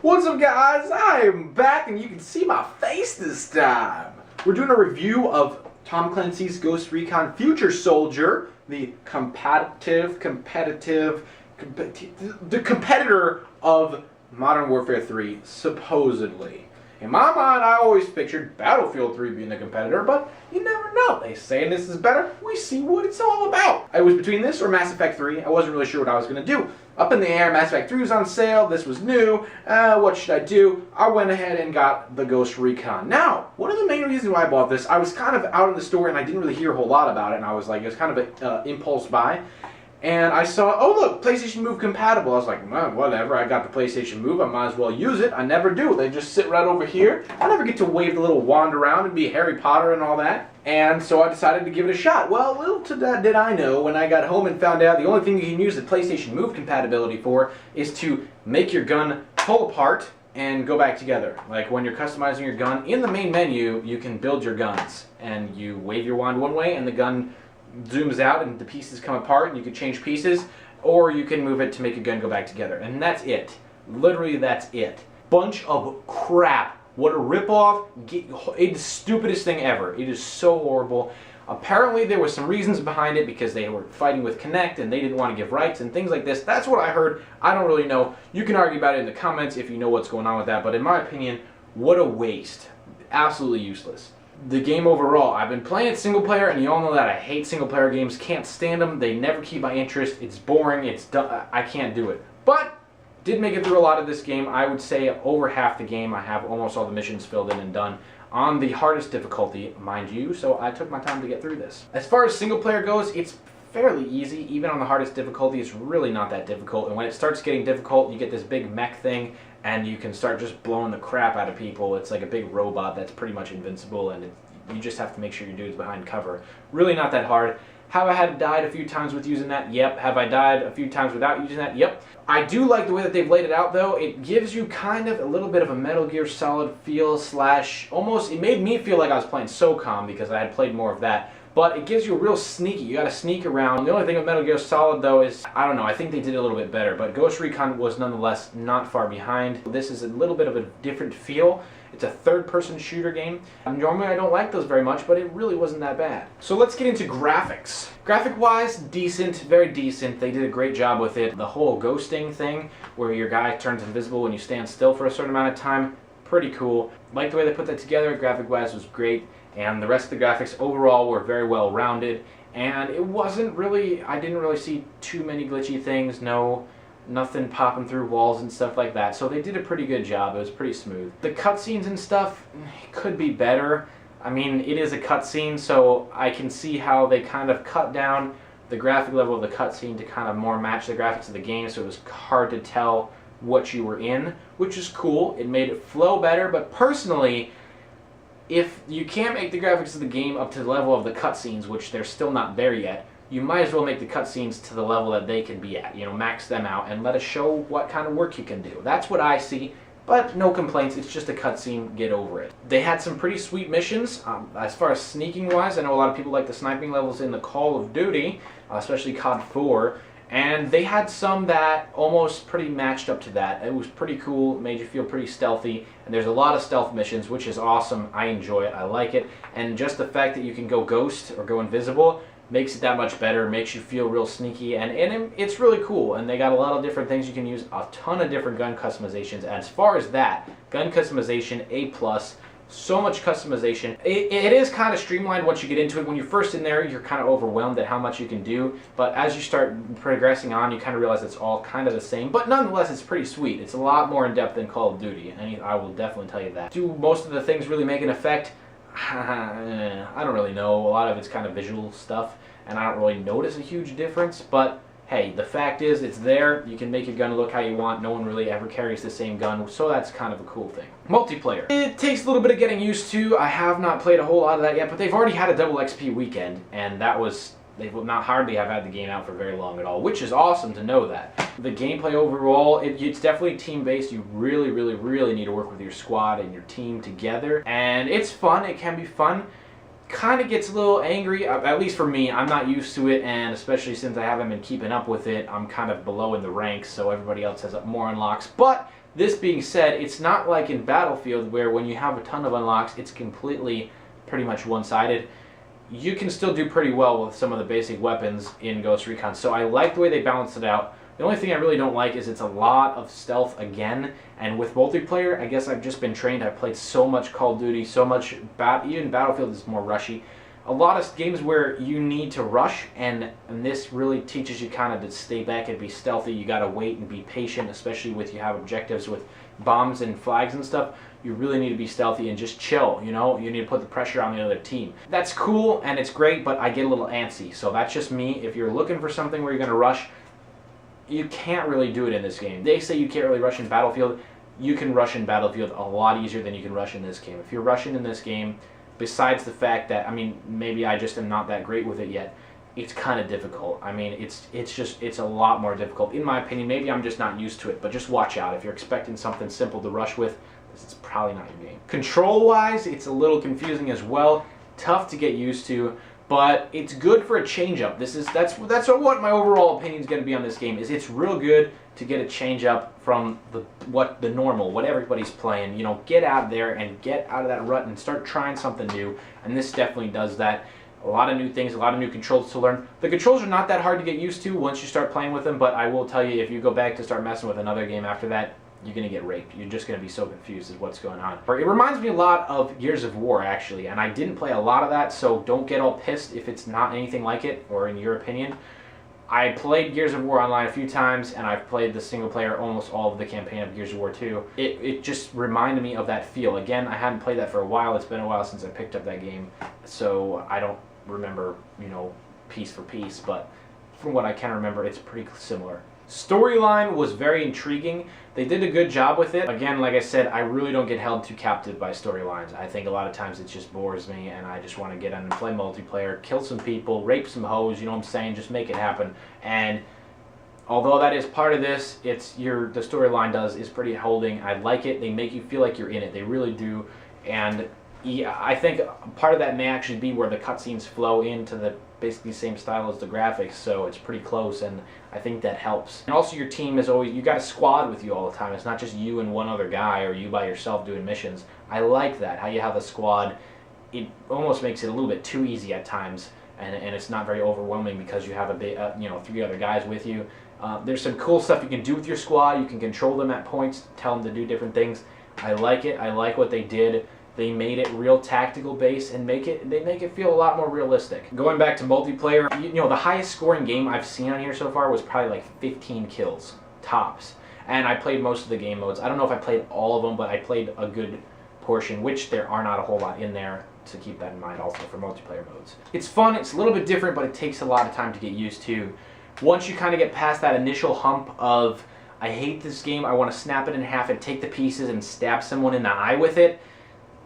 What's up, guys? I am back and you can see my face this time. We're doing a review of Tom Clancy's Ghost Recon Future Soldier, the competitor of Modern Warfare 3, supposedly. In my mind, I always pictured Battlefield 3 being the competitor, but you never know. They say this is better. We see what it's all about. I was between this or Mass Effect 3. I wasn't really sure what I was going to do. Up in the air, Mass Effect 3 was on sale. This was new. What should I do? I went ahead and got the Ghost Recon. Now, one of the main reasons why I bought this, I was kind of out in the store and I didn't really hear a whole lot about it, and I was like, it was kind of an impulse buy. And I saw, oh look, PlayStation Move compatible. I was like, well, whatever, I got the PlayStation Move, I might as well use it. I never do. They just sit right over here. I never get to wave the little wand around and be Harry Potter and all that. And so I decided to give it a shot. Well, little did I know when I got home and found out the only thing you can use the PlayStation Move compatibility for is to make your gun pull apart and go back together. Like when you're customizing your gun, in the main menu, you can build your guns. And you wave your wand one way and the gun zooms out and the pieces come apart and you can change pieces, or you can move it to make your gun go back together. And that's it. Literally, that's it. Bunch of crap. What a ripoff. It's the stupidest thing ever. It is so horrible. Apparently there was some reasons behind it because they were fighting with Connect and they didn't want to give rights and things like this. That's what I heard. I don't really know. You can argue about it in the comments if you know what's going on with that, but in my opinion, what a waste. Absolutely useless. The game overall, I've been playing it single player, and you all know that I hate single player games. Can't stand them. They never keep my interest. It's boring. It's dumb. I can't do it. But did make it through a lot of this game. I would say over half the game. I have almost all the missions filled in and done on the hardest difficulty, mind you. So I took my time to get through this. As far as single player goes, it's fairly easy. Even on the hardest difficulty, it's really not that difficult. And when it starts getting difficult, you get this big mech thing, and you can start just blowing the crap out of people. It's like a big robot that's pretty much invincible, and you just have to make sure your dude's behind cover. Really not that hard. Have I died a few times with using that? Yep. Have I died a few times without using that? Yep. I do like the way that they've laid it out, though. It gives you kind of a little bit of a Metal Gear Solid feel / almost, it made me feel like I was playing SOCOM because I had played more of that. But it gives you a real sneaky. You gotta sneak around. The only thing with Metal Gear Solid, though, is, I don't know, I think they did it a little bit better. But Ghost Recon was nonetheless not far behind. This is a little bit of a different feel. It's a third-person shooter game. Normally I don't like those very much, but it really wasn't that bad. So let's get into graphics. Graphic-wise, decent, very decent. They did a great job with it. The whole ghosting thing, where your guy turns invisible when you stand still for a certain amount of time, pretty cool. Like the way they put that together, graphic-wise was great. And the rest of the graphics overall were very well rounded, and it wasn't really, I didn't really see too many glitchy things, nothing popping through walls and stuff like that, so they did a pretty good job. It was pretty smooth. The cutscenes and stuff could be better. I mean, it is a cutscene, so I can see how they kind of cut down the graphic level of the cutscene to kind of more match the graphics of the game, so it was hard to tell what you were in, which is cool. It made it flow better, but personally, if you can't make the graphics of the game up to the level of the cutscenes, which they're still not there yet, you might as well make the cutscenes to the level that they can be at. You know, max them out and let us show what kind of work you can do. That's what I see, but no complaints. It's just a cutscene. Get over it. They had some pretty sweet missions. As far as sneaking-wise, I know a lot of people like the sniping levels in the Call of Duty, especially COD 4. And they had some that almost pretty matched up to that. It was pretty cool, made you feel pretty stealthy, and there's a lot of stealth missions, which is awesome. I enjoy it, I like it, and just the fact that you can go ghost or go invisible makes it that much better, makes you feel real sneaky, and it's really cool. And they got a lot of different things you can use, a ton of different gun customizations. As far as that, gun customization, A+. So much customization. It is kind of streamlined once you get into it. When you're first in there, you're kind of overwhelmed at how much you can do, but as you start progressing on, you kind of realize it's all kind of the same, but nonetheless, it's pretty sweet. It's a lot more in-depth than Call of Duty, and I will definitely tell you that. Do most of the things really make an effect? I don't really know. A lot of it's kind of visual stuff, and I don't really notice a huge difference, but hey, the fact is, it's there. You can make your gun look how you want. No one really ever carries the same gun, so that's kind of a cool thing. Multiplayer. It takes a little bit of getting used to. I have not played a whole lot of that yet, but they've already had a double XP weekend, and that was, they will not hardly have had the game out for very long at all, which is awesome to know that. The gameplay overall, it's definitely team-based. You really, really, really need to work with your squad and your team together, and it's fun. It can be fun. Kind of gets a little angry, at least for me. I'm not used to it, and especially since I haven't been keeping up with it, I'm kind of below in the ranks, so everybody else has more unlocks. But This being said, it's not like in Battlefield where when you have a ton of unlocks, it's completely pretty much one-sided. You can still do pretty well with some of the basic weapons in Ghost Recon, so I like the way they balanced it out. The only thing I really don't like is it's a lot of stealth again, and with multiplayer, I guess I've just been trained. I've played so much Call of Duty, so much, even Battlefield is more rushy. A lot of games where you need to rush, and this really teaches you kind of to stay back and be stealthy. You gotta wait and be patient, especially with you have objectives with bombs and flags and stuff. You really need to be stealthy and just chill, you know? You need to put the pressure on the other team. That's cool and it's great, but I get a little antsy. So that's just me. If you're looking for something where you're gonna rush, you can't really do it in this game. They say you can't really rush in Battlefield. You can rush in Battlefield a lot easier than you can rush in this game. If you're rushing in this game, besides the fact that, I mean, maybe I just am not that great with it yet, it's kind of difficult. I mean, it's a lot more difficult. In my opinion, maybe I'm just not used to it, but just watch out. If you're expecting something simple to rush with, this is probably not your game. Control-wise, it's a little confusing as well. Tough to get used to, but it's good for a change-up. That's what my overall opinion is going to be on this game. It's real good to get a change-up from the normal, what everybody's playing. You know, get out there and get out of that rut and start trying something new. And this definitely does that. A lot of new things, a lot of new controls to learn. The controls are not that hard to get used to once you start playing with them, but I will tell you, if you go back to start messing with another game after that, you're going to get raped. You're just going to be so confused as what's going on. It reminds me a lot of Gears of War, actually, and I didn't play a lot of that, so don't get all pissed if it's not anything like it, or in your opinion. I played Gears of War Online a few times, and I've played the single player, almost all of the campaign of Gears of War 2. It just reminded me of that feel. Again, I hadn't played that for a while. It's been a while since I picked up that game, so I don't remember, you know, piece for piece, but from what I can remember, it's pretty similar. Storyline was very intriguing. They did a good job with it. Again, like I said, I really don't get held too captive by storylines. I think a lot of times it just bores me and I just want to get on and play multiplayer, kill some people, rape some hoes, you know what I'm saying? Just make it happen. And although that is part of this, the storyline is pretty holding. I like it. They make you feel like you're in it. They really do. And yeah, I think part of that may actually be where the cutscenes flow into the basically same style as the graphics, so it's pretty close, and I think that helps. And also your team is always, you got a squad with you all the time. It's not just you and one other guy or you by yourself doing missions. I like that, how you have a squad. It almost makes it a little bit too easy at times, and it's not very overwhelming because you have a big, 3 other guys with you. There's some cool stuff you can do with your squad. You can control them at points, tell them to do different things. I like it. I like what they did. They made it real tactical based and they make it feel a lot more realistic. Going back to multiplayer, you know, the highest scoring game I've seen on here so far was probably like 15 kills, tops. And I played most of the game modes. I don't know if I played all of them, but I played a good portion, which there are not a whole lot in there, to keep that in mind also for multiplayer modes. It's fun, it's a little bit different, but it takes a lot of time to get used to. Once you kind of get past that initial hump of, I hate this game, I want to snap it in half and take the pieces and stab someone in the eye with it,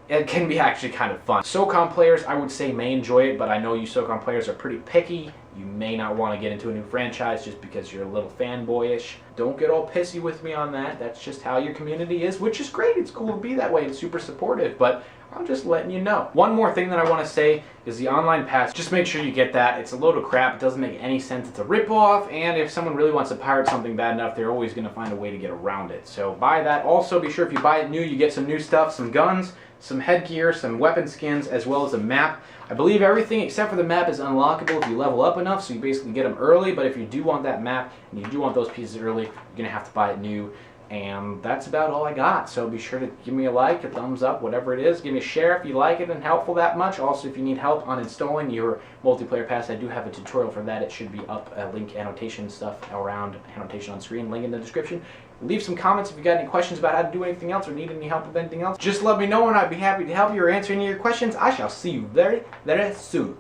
it can be actually kind of fun. SOCOM players, I would say, may enjoy it, but I know you SOCOM players are pretty picky. You may not want to get into a new franchise just because you're a little fanboyish. Don't get all pissy with me on that. That's just how your community is, which is great. It's cool to be that way. It's super supportive, but I'm just letting you know. One more thing that I want to say is the online pass. Just make sure you get that. It's a load of crap. It doesn't make any sense. It's a ripoff, and if someone really wants to pirate something bad enough, they're always going to find a way to get around it. So buy that. Also, be sure if you buy it new, you get some new stuff, some guns, some headgear, some weapon skins, as well as a map. I believe everything except for the map is unlockable if you level up enough, so you basically get them early, but if you do want that map and you do want those pieces early, you're going to have to buy it new. And that's about all I got. So be sure to give me a like, a thumbs up, whatever it is. Give me a share if you like it and helpful that much. Also, if you need help on installing your multiplayer pass, I do have a tutorial for that. It should be up, link annotation stuff around, annotation on screen, link in the description. Leave some comments if you got any questions about how to do anything else or need any help with anything else. Just let me know and I'd be happy to help you or answer any of your questions. I shall see you very, very soon.